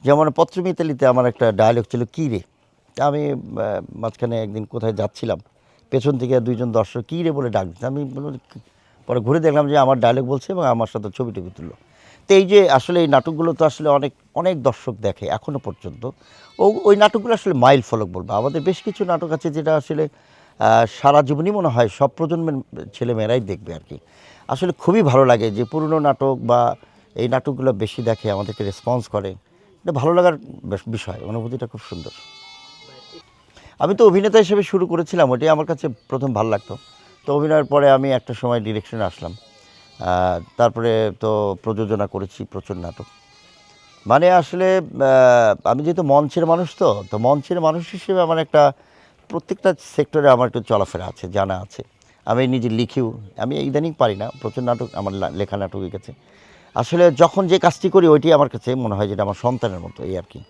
যেমন পত্রমিতালিতে আমার একটা ডায়ালগ ছিল কী রে, আমি মাঝখানে একদিন কোথায় যাচ্ছিলাম, পেছন থেকে দুইজন দর্শক কী রে বলে ডাক দিচ্ছে, আমি বললাম পরে ঘুরে দেখলাম যে আমার ডায়ালগ বলছে এবং আমার সাথে ছবি টবি তুললো। তো এই যে আসলে এই নাটকগুলো তো আসলে অনেক অনেক দর্শক দেখে এখনও পর্যন্ত। ওই নাটকগুলো আসলে মাইল ফলক বলবো। আমাদের বেশ কিছু নাটক আছে যেটা আসলে সারা জীবনই মনে হয় সব প্রজন্মের ছেলেমেয়েরাই দেখবে আর কি। আসলে খুবই ভালো লাগে যে পুরনো নাটক বা এই নাটকগুলো বেশি দেখে, আমাদেরকে রেসপন্স করে। এটা ভালো লাগার বিষয়, অনুভূতিটা খুব সুন্দর। আমি তো অভিনেতা হিসেবে শুরু করেছিলাম, ওটাই আমার কাছে প্রথম ভালো লাগতো। তো অভিনয়ের পরে আমি একটা সময় ডিরেকশনে আসলাম, তারপরে তো প্রযোজনা করেছি প্রচুর নাটক। মানে আসলে আমি যেহেতু মঞ্চের মানুষ, তো মঞ্চের মানুষ হিসেবে আমার একটা প্রত্যেকটা সেক্টরে আমার একটু চলাফেরা আছে, জানা আছে। আমি নিজে লিখিও, আমি ইদানিং পারি না, প্রচুর নাটক আমার লেখা নাটক হয়ে গেছে। আসলে যখন যে কাজটি করি ওইটি আমার কাছে মনে হয় যেটা আমার সন্তানের মতো, এই আর কি।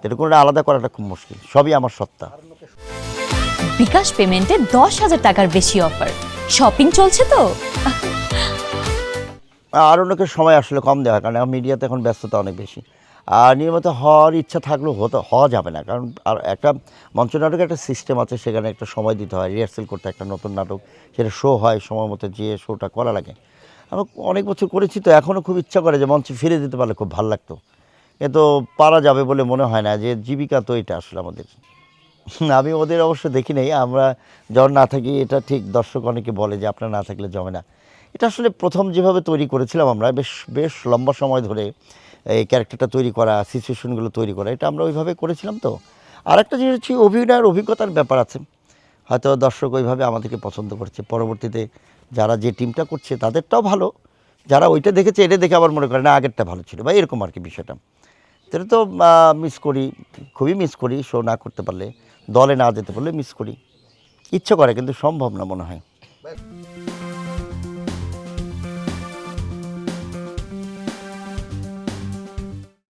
এটা কোনো আলাদা করাটা খুব মুশকিল, সবই আমার সত্তা। বিকাশ পেমেন্টে 10,000 টাকার বেশি অফার, শপিং চলছে তো। আর অন্যকে সময় আসলে কম দেওয়া হয়, কারণ মিডিয়াতে এখন ব্যস্ততা অনেক বেশি। আর নিয়মিত হওয়ার ইচ্ছা থাকলেও হওয়া যাবে না, কারণ আর একটা মঞ্চ নাটকের একটা সিস্টেম আছে, সেখানে একটা সময় দিতে হয়, রিহার্সেল করতে, একটা নতুন নাটক সেটা শো হয়, সময় মতো যেয়ে শোটা করা লাগে। আমি অনেক বছর করেছি, তো এখনও খুব ইচ্ছা করে যে মঞ্চে ফিরে যেতে পারলে খুব ভালো লাগতো, কিন্তু পারা যাবে বলে মনে হয় না, যে জীবিকা তো এটা আসলে আমাদের। আমি ওদের অবশ্য দেখি নাই, আমরা যখন না থাকি এটা ঠিক, দর্শক অনেকে বলে যে আপনারা না থাকলে জমে না। এটা আসলে প্রথম যেভাবে তৈরি করেছিলাম আমরা, বেশ বেশ লম্বা সময় ধরে এই ক্যারেক্টারটা তৈরি করা, সিচুয়েশনগুলো তৈরি করা, এটা আমরা ওইভাবে করেছিলাম। তো আর একটা জিনিস হচ্ছে অভিনয়ের অভিজ্ঞতার ব্যাপার আছে, হয়তো দর্শক ওইভাবে আমাদেরকে পছন্দ করছে, পরবর্তীতে যারা যে টিমটা করছে তাদেরটাও ভালো, যারা ওইটা দেখেছে এটা দেখে আবার মনে করে না আগেরটা ভালো ছিল, বা এরকম আর কি বিষয়টা। এটা তো মিস করি, খুবই মিস করি শো না করতে পারলে, দলে না যেতে পারলে মিস করি। ইচ্ছে করে কিন্তু সম্ভব না মনে হয়।